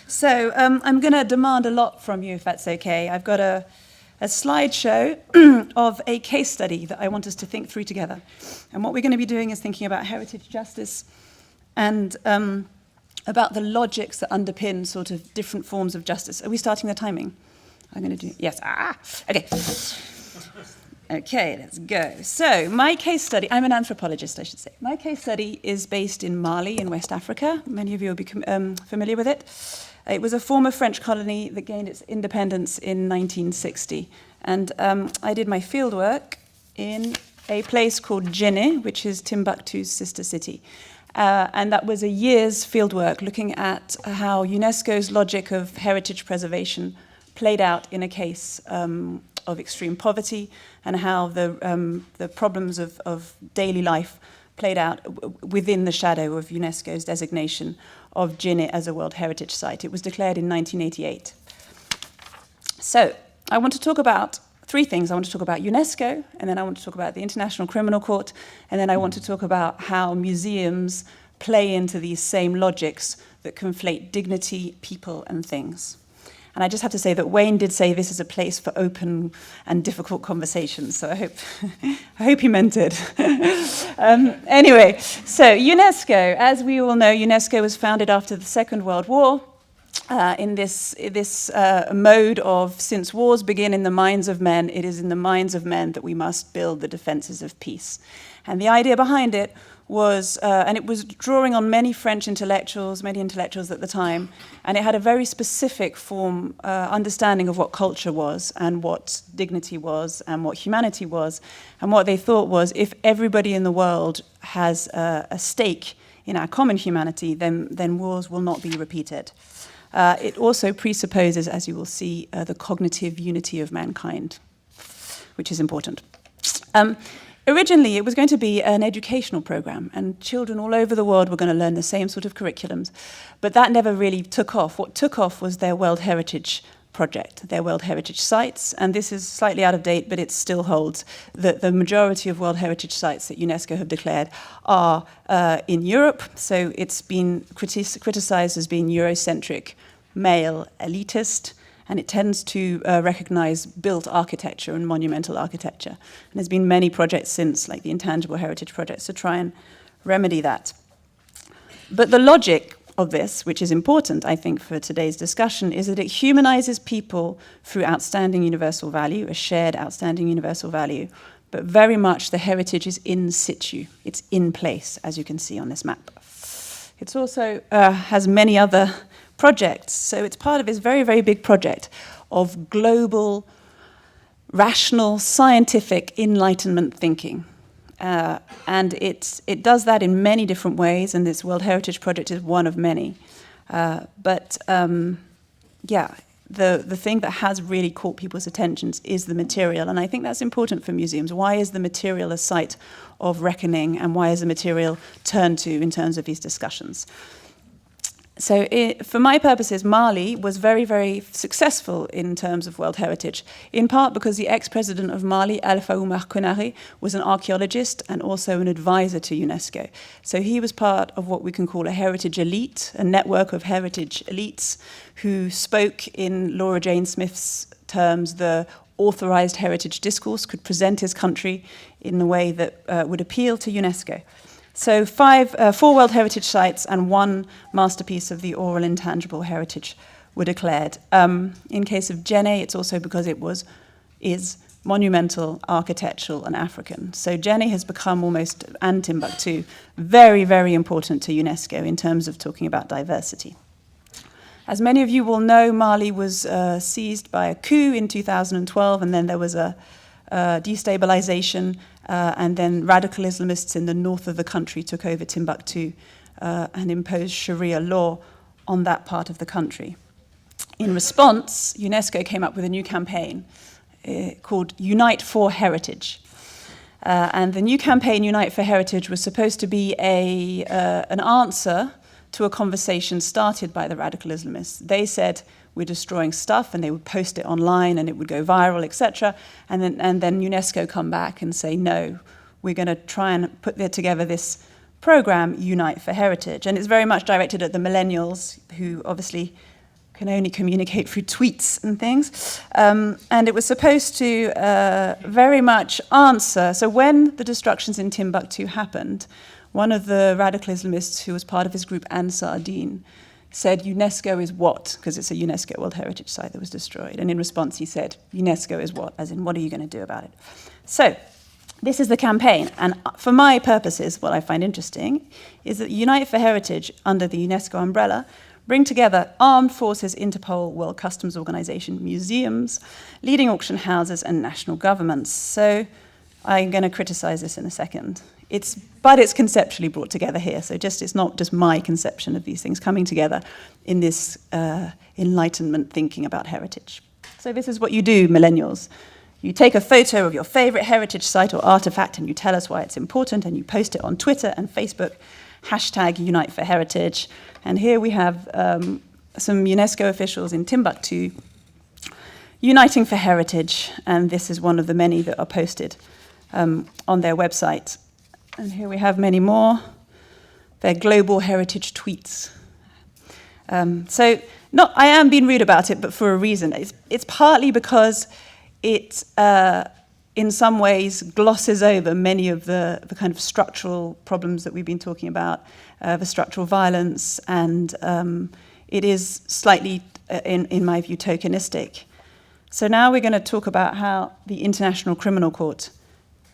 So I'm going to demand a lot from you, if that's okay. I've got a slideshow of a case study that I want us to think through together. And what we're going to be doing is thinking about heritage justice and about the logics that underpin sort of different forms of justice. Are we starting the timing? I'm going to do, yes, okay. Okay, let's go. So my case study, I'm an anthropologist, I should say. My case study is based in Mali in West Africa. Many of you will be familiar with it. It was a former French colony that gained its independence in 1960. And I did my fieldwork in a place called Djenné, which is Timbuktu's sister city. And that was a year's fieldwork looking at how UNESCO's logic of heritage preservation played out in a case of extreme poverty, and how the problems of daily life played out within the shadow of UNESCO's designation of Djenné as a World Heritage Site. It was declared in 1988. So I want to talk about three things. I want to talk about UNESCO, and then I want to talk about the International Criminal Court, and then I want to talk about how museums play into these same logics that conflate dignity, people, and things. And I just have to say that Wayne did say this is a place for open and difficult conversations, so I hope he meant it. Anyway, so UNESCO, as we all know, UNESCO was founded after the Second World War in this mode of, since wars begin in the minds of men, it is in the minds of men that we must build the defenses of peace. And the idea behind it was, and it was drawing on many French intellectuals, many intellectuals at the time, and it had a very specific form, understanding of what culture was and what dignity was and what humanity was. And what they thought was, if everybody in the world has a stake in our common humanity, then wars will not be repeated. It also presupposes, as you will see, the cognitive unity of mankind, which is important. Originally, it was going to be an educational program, and children all over the world were going to learn the same sort of curriculums, but that never really took off. What took off was their World Heritage project, their World Heritage sites, and this is slightly out of date, but it still holds that the majority of World Heritage sites that UNESCO have declared are in Europe, so it's been criticized as being Eurocentric, male, elitist, and it tends to recognize built architecture and monumental architecture. And there's been many projects since, like the Intangible Heritage Projects, to try and remedy that. But the logic of this, which is important, I think, for today's discussion, is that it humanizes people through outstanding universal value, a shared outstanding universal value, but very much the heritage is in situ, it's in place, as you can see on this map. It also has many other projects. So it's part of this very, very big project of global, rational, scientific Enlightenment thinking. And it does that in many different ways, and this World Heritage Project is one of many. The thing that has really caught people's attentions is the material, and I think that's important for museums. Why is the material a site of reckoning, and why is the material turned to in terms of these discussions? So for my purposes, Mali was very, very successful in terms of World Heritage, in part because the ex-president of Mali, Alpha Oumar Konaré, was an archaeologist and also an advisor to UNESCO. So he was part of what we can call a heritage elite, a network of heritage elites who spoke, in Laura Jane Smith's terms, the authorized heritage discourse, could present his country in a way that would appeal to UNESCO. So 4 World Heritage sites and 1 masterpiece of the oral intangible heritage were declared. In case of Djenné, it's also because it is monumental, architectural, and African. So Djenné has become almost, and Timbuktu, very, very important to UNESCO in terms of talking about diversity. As many of you will know, Mali was seized by a coup in 2012, and then there was a destabilization, and then radical Islamists in the north of the country took over Timbuktu and imposed Sharia law on that part of the country. In response, UNESCO came up with a new campaign called Unite for Heritage. And the new campaign, Unite for Heritage, was supposed to be an answer to a conversation started by the radical Islamists. They said, we're destroying stuff, and they would post it online and it would go viral, etc. And then UNESCO come back and say, no, we're going to try and put together this program, Unite for Heritage. And it's very much directed at the millennials, who obviously can only communicate through tweets and things. And it was supposed to very much answer. So when the destructions in Timbuktu happened, one of the radical Islamists who was part of his group, AlMadhdi, said, UNESCO is what? Because it's a UNESCO World Heritage Site that was destroyed. And in response, he said, UNESCO is what? As in, what are you going to do about it? So this is the campaign. And for my purposes, what I find interesting is that Unite for Heritage, under the UNESCO umbrella, bring together armed forces, Interpol, World Customs Organization, museums, leading auction houses, and national governments. So I'm going to criticize this in a second. But it's conceptually brought together here. So it's not just my conception of these things coming together in this Enlightenment thinking about heritage. So this is what you do, millennials. You take a photo of your favorite heritage site or artifact and you tell us why it's important and you post it on Twitter and Facebook, hashtag Unite for Heritage. And here we have some UNESCO officials in Timbuktu uniting for heritage. And this is one of the many that are posted on their website. And here we have many more, their global heritage tweets. I am being rude about it, but for a reason. It's partly because it, in some ways, glosses over many of the kind of structural problems that we've been talking about, the structural violence, and it is slightly, in my view, tokenistic. So now we're going to talk about how the International Criminal Court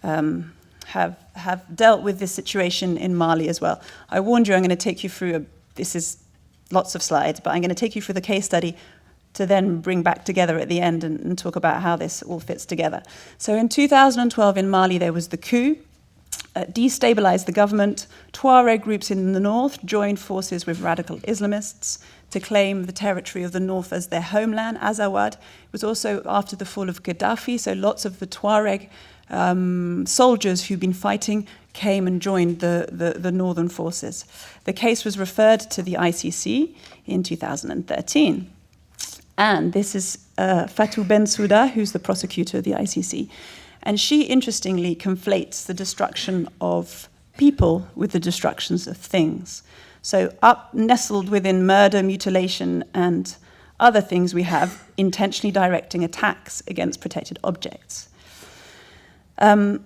have dealt with this situation in Mali as well. I warned you I'm going to take you through, this is lots of slides, but I'm going to take you through the case study to then bring back together at the end and talk about how this all fits together. So in 2012 in Mali, there was the coup, destabilized the government. Tuareg groups in the north joined forces with radical Islamists to claim the territory of the north as their homeland, Azawad. It was also after the fall of Gaddafi, so lots of the Tuareg soldiers who'd been fighting came and joined the northern forces. The case was referred to the ICC in 2013. And this is Fatou Bensouda, who's the prosecutor of the ICC. And she, interestingly, conflates the destruction of people with the destructions of things. So nestled within murder, mutilation, and other things, we have intentionally directing attacks against protected objects. And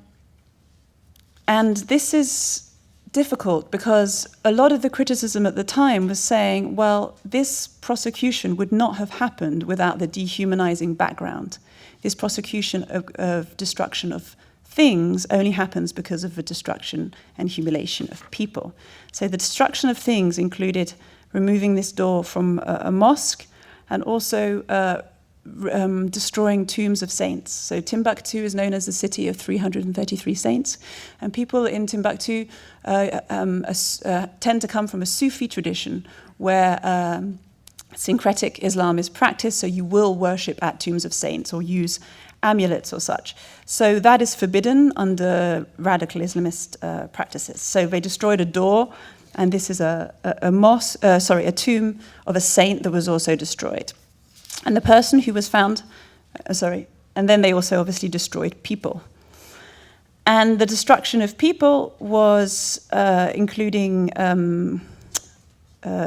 this is difficult because a lot of the criticism at the time was saying, well, this prosecution would not have happened without the dehumanizing background. This prosecution of destruction of things only happens because of the destruction and humiliation of people. So the destruction of things included removing this door from a mosque and also destroying tombs of saints. So Timbuktu is known as the city of 333 saints, and people in Timbuktu tend to come from a Sufi tradition where syncretic Islam is practiced, so you will worship at tombs of saints or use amulets or such. So that is forbidden under radical Islamist practices. So they destroyed a door, and this is a tomb of a saint that was also destroyed. And the person who was found, and then they also obviously destroyed people. And the destruction of people was including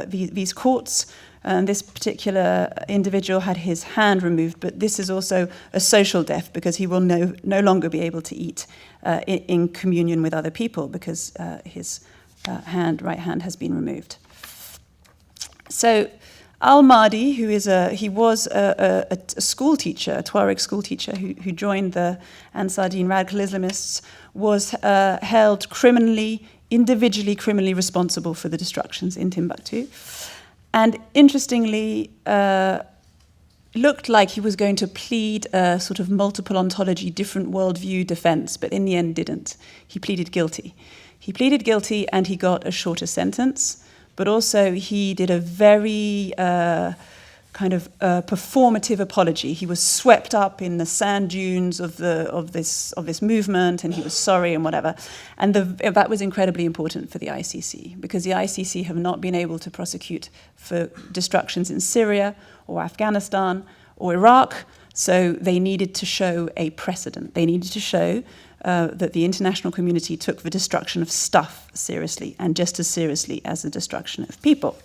these courts. And this particular individual had his hand removed, but this is also a social death because he will no longer be able to eat in communion with other people because his right hand has been removed. So AlMadhdi, he was a school teacher, a Tuareg school teacher who joined the Ansar-Din radical Islamists, was held individually criminally responsible for the destructions in Timbuktu. And interestingly, looked like he was going to plead a sort of multiple ontology, different worldview defense, but in the end didn't. He pleaded guilty. He pleaded guilty and he got a shorter sentence. But also he did a very performative apology. He was swept up in the sand dunes of this movement, and he was sorry and whatever. And that was incredibly important for the ICC because the ICC have not been able to prosecute for destructions in Syria or Afghanistan or Iraq. So they needed to show a precedent. They needed to show that the international community took the destruction of stuff seriously and just as seriously as the destruction of people.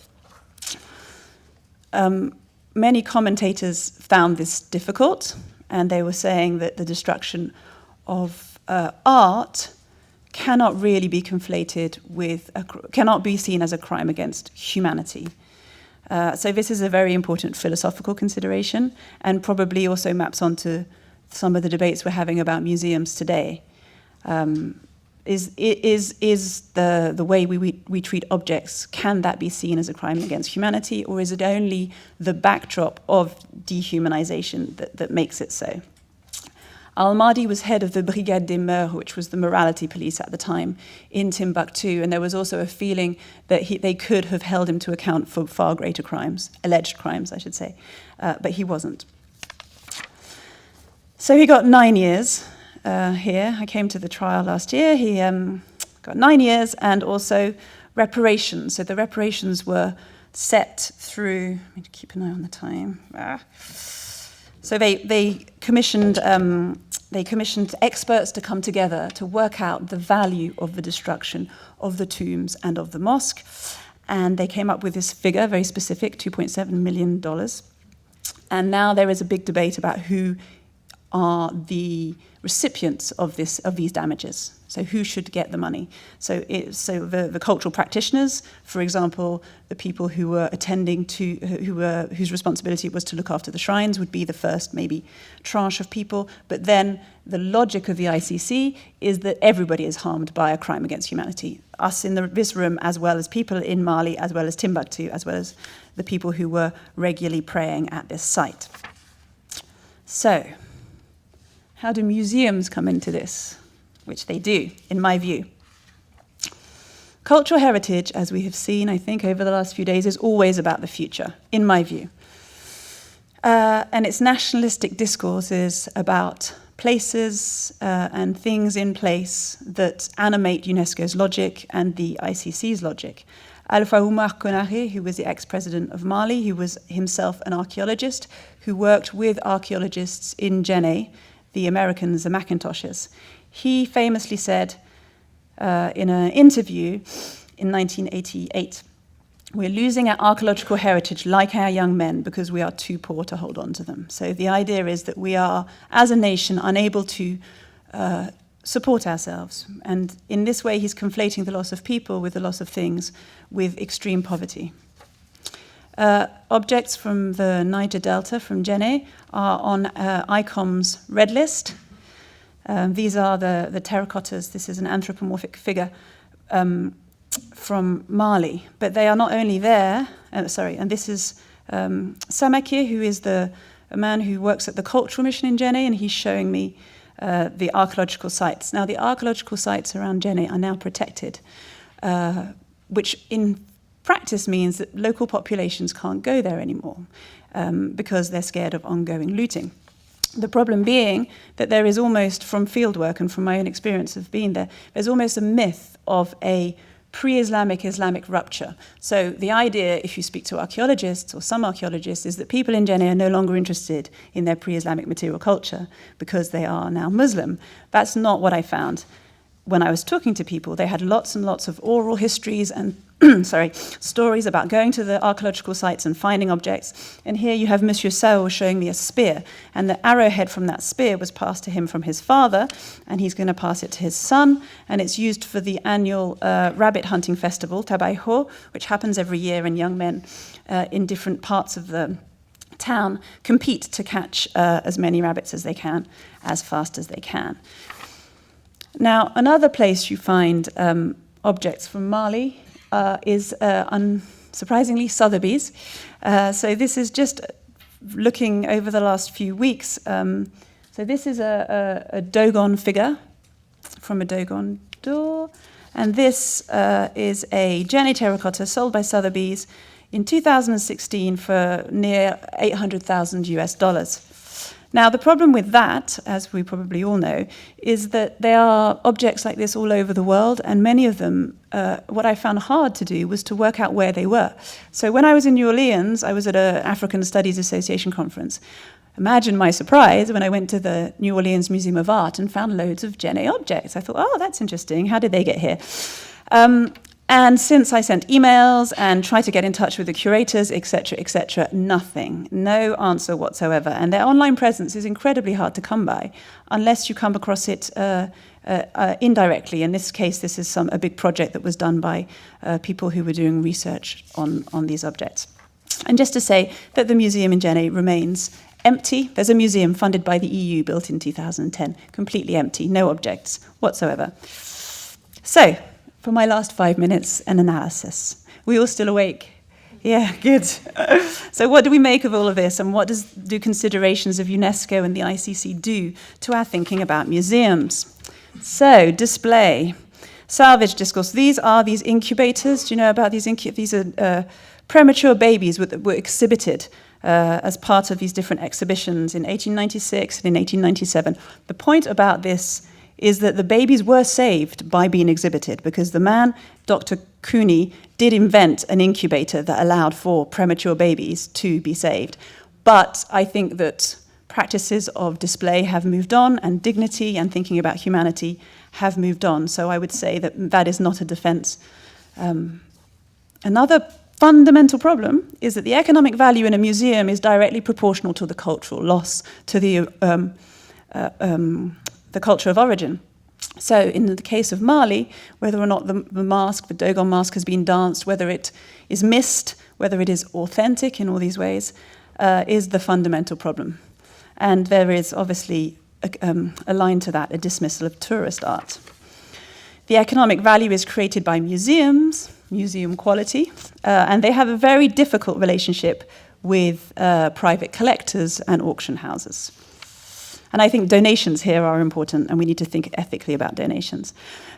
many commentators found this difficult, and they were saying that the destruction of art cannot really be conflated with, cannot be seen as a crime against humanity. So this is a very important philosophical consideration, and probably also maps onto some of the debates we're having about museums today. Is the way we treat objects, can that be seen as a crime against humanity, or is it only the backdrop of dehumanization that makes it so? AlMadhdi was head of the Brigade des Mœurs, which was the morality police at the time in Timbuktu, and there was also a feeling that they could have held him to account for far greater crimes, alleged crimes, I should say, but he wasn't. So he got 9 years here. I came to the trial last year. He got 9 years and also reparations. So the reparations were set through, let me keep an eye on the time. So they commissioned experts to come together to work out the value of the destruction of the tombs and of the mosque. And they came up with this figure, very specific, $2.7 million. And now there is a big debate about who are the recipients of these damages. So who should get the money? So the cultural practitioners, for example, the people who were attending to, whose responsibility it was to look after the shrines, would be the first maybe tranche of people. But then the logic of the ICC is that everybody is harmed by a crime against humanity. Us in this room, as well as people in Mali, as well as Timbuktu, as well as the people who were regularly praying at this site. So, how do museums come into this? Which they do, in my view. Cultural heritage, as we have seen, I think, over the last few days, is always about the future, in my view. And its nationalistic discourse is about places and things in place that animate UNESCO's logic and the ICC's logic. Alpha Oumar Konaré, who was the ex-president of Mali, who was himself an archaeologist, who worked with archaeologists in Djenné, the Americans, the Macintoshes. He famously said in an interview in 1988, "We're losing our archaeological heritage like our young men because we are too poor to hold on to them." So the idea is that we are, as a nation, unable to support ourselves. And in this way, he's conflating the loss of people with the loss of things with extreme poverty. Objects from the Niger Delta, from Djenné, are on ICOM's red list. These are the terracottas. This is an anthropomorphic figure from Mali. But they are not only there, and this is Samakir, who is a man who works at the cultural mission in Djenné, and he's showing me the archaeological sites. Now, the archaeological sites around Djenné are now protected, which in practice means that local populations can't go there anymore because they're scared of ongoing looting. The problem being that there is almost, from fieldwork and from my own experience of being there, there's almost a myth of a pre-Islamic Islamic rupture. So the idea, if you speak to archaeologists or some archaeologists, is that people in Djenné are no longer interested in their pre-Islamic material culture because they are now Muslim. That's not what I found. When I was talking to people, they had lots and lots of oral histories and stories about going to the archaeological sites and finding objects. And here you have Monsieur Sao showing me a spear. And the arrowhead from that spear was passed to him from his father, and he's going to pass it to his son. And it's used for the annual rabbit hunting festival, Tabayho, which happens every year, and young men in different parts of the town compete to catch as many rabbits as they can, as fast as they can. Now, another place you find objects from Mali is, unsurprisingly, Sothebys. So this is just looking over the last few weeks. So this is a Dogon figure from a Dogon door. And this is a Djenné terracotta sold by Sothebys in 2016 for near $800,000 US. Now, the problem with that, as we probably all know, is that there are objects like this all over the world, and many of them, what I found hard to do was to work out where they were. So when I was in New Orleans, I was at an African Studies Association conference. Imagine my surprise when I went to the New Orleans Museum of Art and found loads of Djenné objects. I thought, oh, that's interesting. How did they get here? And since I sent emails and tried to get in touch with the curators, etc., nothing, no answer whatsoever. And their online presence is incredibly hard to come by unless you come across it indirectly. In this case, this is a big project that was done by people who were doing research on these objects. And just to say that the museum in Jenne remains empty. There's a museum funded by the EU built in 2010, completely empty, no objects whatsoever. So, for my last 5 minutes, an analysis. We all still awake? Yeah, good. So what do we make of all of this, and what do considerations of UNESCO and the ICC do to our thinking about museums? So, display. Salvage discourse. These are these incubators. Do you know about these These are premature babies that were exhibited as part of these different exhibitions in 1896 and in 1897. The point about this is that the babies were saved by being exhibited because the man, Dr. Cooney, did invent an incubator that allowed for premature babies to be saved. But I think that practices of display have moved on, and dignity and thinking about humanity have moved on. So I would say that that is not a defense. Another fundamental problem is that the economic value in a museum is directly proportional to the cultural loss, to the culture of origin. So in the case of Mali, whether or not the mask, the Dogon mask, has been danced, whether it is missed, whether it is authentic in all these ways, is the fundamental problem. And there is obviously aligned to that a dismissal of tourist art. The economic value is created by museums, museum quality, and they have a very difficult relationship with private collectors and auction houses. And I think donations here are important, and we need to think ethically about donations.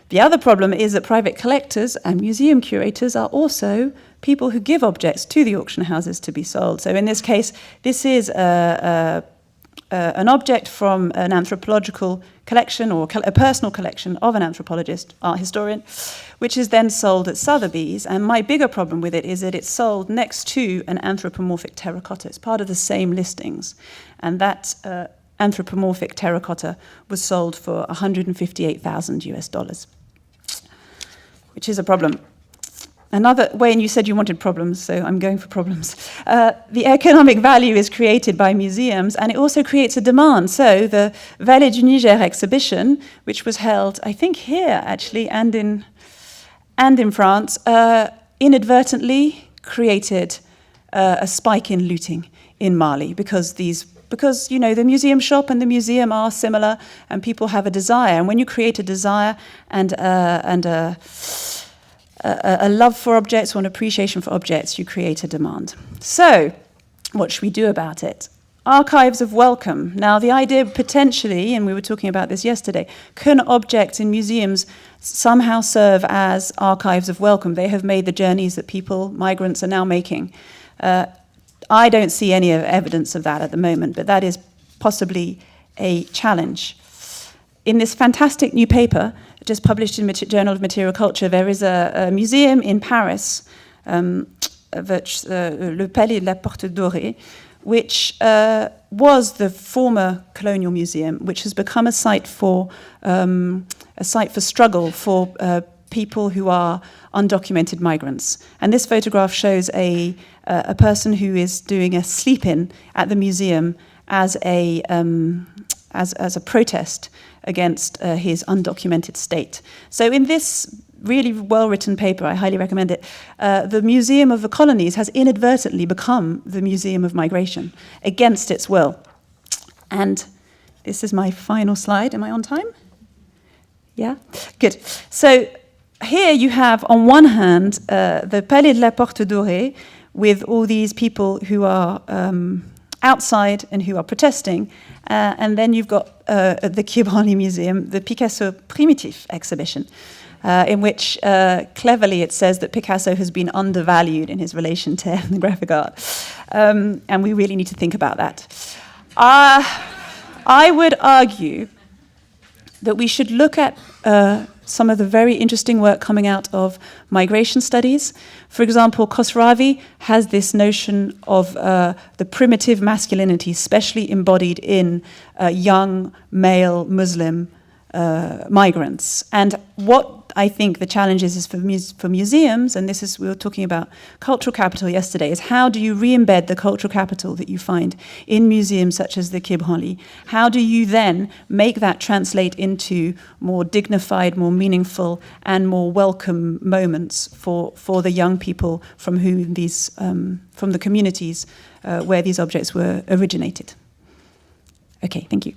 The other problem is that private collectors and museum curators are also people who give objects to the auction houses to be sold. So in this case, this is an object from an anthropological collection or a personal collection of an anthropologist, art historian, which is then sold at Sothebys. And my bigger problem with it is that it's sold next to an anthropomorphic terracotta. It's part of the same listings. And that anthropomorphic terracotta was sold for $158,000, which is a problem. Another way, and you said you wanted problems, so I'm going for problems. The economic value is created by museums, and it also creates a demand. So the Vallée du Niger exhibition, which was held, I think, here actually, and in France, inadvertently created a spike in looting in Mali because the museum shop and the museum are similar, and people have a desire. And when you create a desire and a love for objects or an appreciation for objects, you create a demand. So, what should we do about it? Archives of welcome. Now, the idea potentially, and we were talking about this yesterday, can objects in museums somehow serve as archives of welcome? They have made the journeys that migrants, are now making. I don't see any evidence of that at the moment, but that is possibly a challenge. In this fantastic new paper, just published in Journal of Material Culture, there is a museum in Paris, Le Palais de la Porte Dorée, which was the former colonial museum, which has become a site for struggle for people who are undocumented migrants. And this photograph shows a person who is doing a sleep-in at the museum as a protest against his undocumented state. So in this really well-written paper, I highly recommend it, the Museum of the Colonies has inadvertently become the Museum of Migration against its will. And this is my final slide. Am I on time? Yeah? Good. So here you have, on one hand, the Palais de la Porte Dorée with all these people who are outside and who are protesting. And then you've got at the Kibani Museum, the Picasso Primitif exhibition, in which cleverly it says that Picasso has been undervalued in his relation to ethnographic art. And we really need to think about that. I would argue that we should look at some of the very interesting work coming out of migration studies. For example, Khosravi has this notion of the primitive masculinity, especially embodied in young male Muslim migrants. And what I think the challenge is for museums, and this is, we were talking about cultural capital yesterday, is how do you re-embed the cultural capital that you find in museums such as the Quai Branly? How do you then make that translate into more dignified, more meaningful, and more welcome moments for the young people from whom these, from the communities where these objects were originated? Okay, thank you.